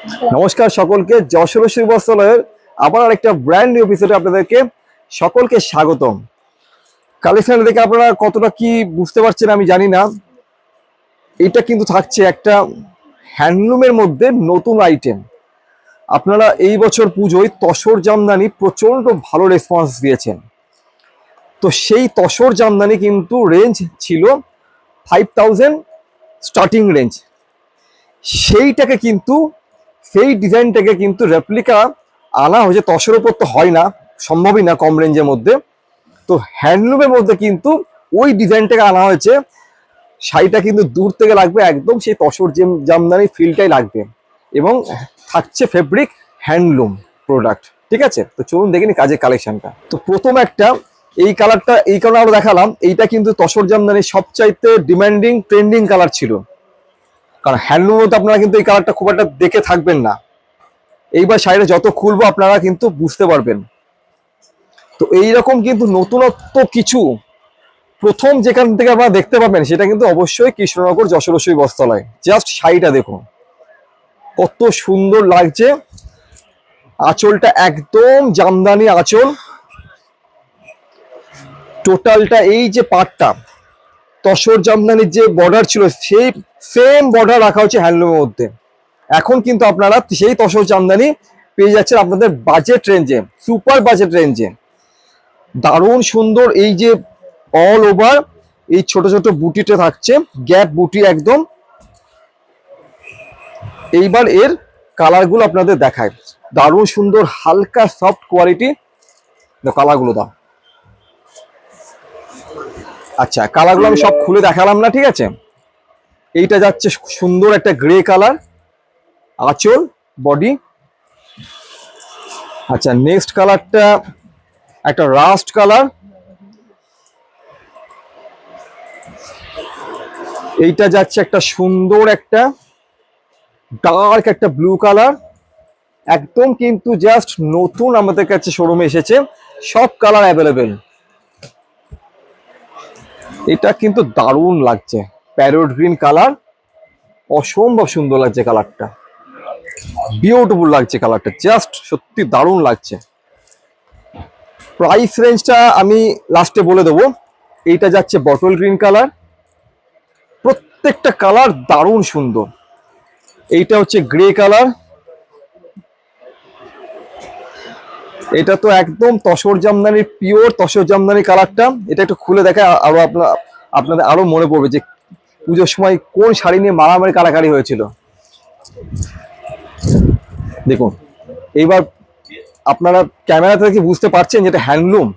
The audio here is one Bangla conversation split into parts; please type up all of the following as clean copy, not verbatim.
নমস্কার সকলকে, যশোর বস্ত্রালয়ের আবার আরেকটা ব্র্যান্ড নিউ এপিসোডে আপনাদেরকে সকলকে স্বাগতম। কালেকশন দেখে আপনারা কতটা কি বুঝতে পারছেন আমি জানি না। এটা কিন্তু থাকছে একটা হ্যান্ডলুমের মধ্যে নতুন আইটেম। আপনারা এই বছর পুজোয় তসর জামদানি প্রচন্ড ভালো রেসপন্স দিয়েছেন। তো সেই তসর জামদানি কিন্তু রেঞ্জ ছিল 5000 স্টার্টিং রেঞ্জ। সেইটাকে কিন্তু সেই ডিজাইনটাকে কিন্তু রেপ্লিকা আনা হয়েছে। তসরের উপর তো হয় না, সম্ভবই না কম রেঞ্জের মধ্যে। তো হ্যান্ডলুমের মধ্যে কিন্তু ওই ডিজাইনটাকে আনা হয়েছে। শাড়িটা কিন্তু দূর থেকে লাগবে একদম সেই তসর জামদানি ফিলটাই লাগবে, এবং থাকছে ফেব্রিক হ্যান্ডলুম প্রোডাক্ট। ঠিক আছে, তো চলুন দেখে নি কাজের কালেকশনটা। তো প্রথম একটা এই কালারটা, এই কালার আমরা দেখালাম। এইটা কিন্তু তসর জামদানির সবচাইতে ডিমান্ডিং ট্রেন্ডিং কালার ছিল, কারণ হ্যান্ডলুমে তো আপনারা কিন্তু এই কালারটা খুব একটা দেখে থাকবেন না। এইবার শাড়িটা যত খুলবো আপনারা কিন্তু বুঝতে পারবেন। তো এইরকম কিন্তু নতুনত্ব কিছু প্রথম যেখান থেকে আপনারা দেখতে পাবেন সেটা কিন্তু অবশ্যই কৃষ্ণনগর যশোর বস্ত্রালয়। জাস্ট শাড়িটা দেখুন কত সুন্দর লাগছে। আঁচলটা একদম জামদানি আঁচল, টোটালটা এই যে পাটটা তসর জামদানির যে বর্ডার ছিল সেই সেম বর্ডার রাখা হচ্ছে হ্যান্ডলুমের মধ্যে। এখন কিন্তু আপনারা সেই তসর জামদানি পেয়ে যাচ্ছেন আপনাদের বাজেট রেঞ্জে, সুপার বাজেট রেঞ্জে। দারুণ সুন্দর এই যে অল ওভার এই ছোট ছোট বুটিটা থাকছে, গ্যাপ বুটি একদম। এইবার এর কালারগুলো আপনাদের দেখায়, দারুণ সুন্দর হালকা সফট কোয়ালিটি। কালারগুলো দাও। আচ্ছা, কালারগুলো আমি সব খুলে দেখালাম না, ঠিক আছে। এইটা যাচ্ছে সুন্দর একটা গ্রে কালার, আঁচল বডি। আচ্ছা, নেক্সট কালারটা একটা রাস্ট কালার। এইটা যাচ্ছে একটা সুন্দর একটা ডার্ক একটা ব্লু কালার, একদম কিন্তু জাস্ট নতুন আমাদের কাছে শোরুমে এসেছে, সব কালার অ্যাভেলেবেল। এটা কিন্তু দারুণ লাগছে, প্যারট গ্রিন কালার, অসম্ভব সুন্দর লাগছে কালারটা, বিউটিফুল লাগছে কালারটা, জাস্ট সত্যি দারুণ লাগছে। প্রাইস রেঞ্জটা আমি লাস্টে বলে দেবো। এইটা যাচ্ছে বটল গ্রিন কালার, প্রত্যেকটা কালার দারুণ সুন্দর। এইটা হচ্ছে গ্রে কালার, এটা তো একদম তসর জামদানির পিওর তসর জামদানি কালারটা। এটা একটু খুলে দেখা আরো আপনাদের আরো মনে পড়বে যে পুজোর সময় কোন শাড়ি নিয়ে মারামারি কারাকারি হয়েছিল। দেখুন, এইবার আপনারা ক্যামেরা থেকে বুঝতে পারছেন যেটা হ্যান্ডলুম।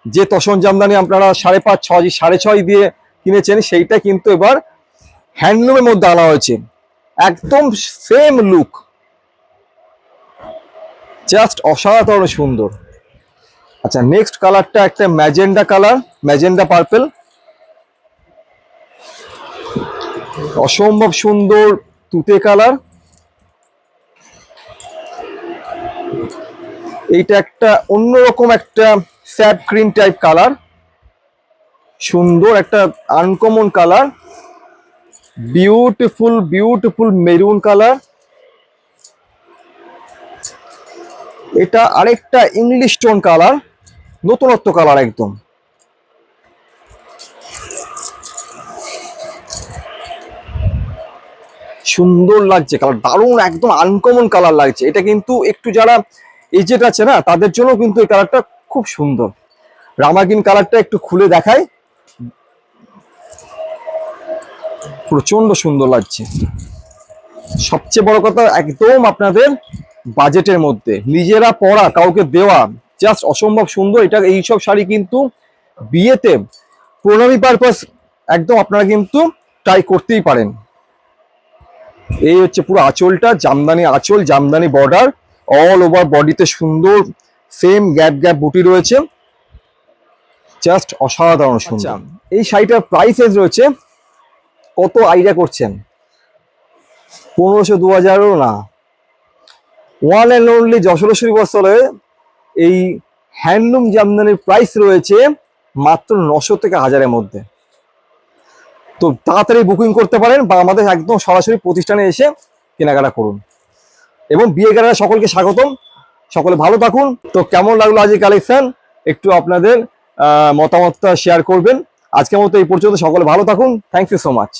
যে তসর জামদানি আপনারা 5.5, 6, 6.5 দিয়ে কিনেছেন সেইটা কিন্তু এবার হ্যান্ডলুমের মধ্যে আনা হয়েছে, একদম সেম লুক, জাস্ট অসাধারণ সুন্দর। আচ্ছা, নেক্সট কালারটা একটা ম্যাজেন্ডা কালার, ম্যাজেন্ডা পার্পল, অসম্ভব সুন্দর তুতে কালার। এইটা একটা অন্যরকম একটা স্যাপ গ্রিন টাইপ কালার, সুন্দর একটা uncommon colour, beautiful beautiful maroon colour. এটা আরেকটা ইংলিশ টোন কালার, নতুনত্ব কালার একদম। সুন্দর লাগছে কালার, দারুণ একদম আনকমন কালার লাগছে। এটা কিন্তু একটু যারা এজেড আছে না তাদের জন্য কিন্তু এই কালারটা খুব সুন্দর। রামাগিন কালারটা একটু খুলে দেখায়, প্রচন্ড সুন্দর লাগছে। সবচেয়ে বড় কথা একদম আপনাদের বাজেটের মধ্যে, নিজেরা পরা কাউকে দেওয়া, জাস্ট অসম্ভব সুন্দর। এটা এইসব শাড়ি কিন্তু বিয়েতে প্রণামী পারপাস একদম আপনারা কিন্তু ট্রাই করতেই পারেন। এই হচ্ছে পুরো আঁচলটা, জামদানি আঁচল, জামদানি বর্ডার, অল ওভার বডিতে সুন্দর সেম গ্যাপ গ্যাপ বুটি রয়েছে, জাস্ট অসাধারণ সুন্দর। এই শাড়িটার প্রাইস রয়েছে কত আইডিয়া করছেন? 1500, 2000ও না, ওয়ান অ্যান্ড অনলি যশোর বস্ত্রালয়ে এই হ্যান্ডলুম জামদানির প্রাইস রয়েছে মাত্র 900 থেকে 1000-এর মধ্যে। তো তাড়াতাড়ি বুকিং করতে পারেন বা আমাদের একদম সরাসরি প্রতিষ্ঠানে এসে কেনাকাটা করুন। এবং বিয়ে গাড়িরা সকলকে স্বাগতম। সকলে ভালো থাকুন। তো কেমন লাগলো আজকের কালেকশন, একটু আপনাদের মতামতটা শেয়ার করবেন। আজকের মতো এই পর্যন্ত, সকলে ভালো থাকুন। Thank you so much.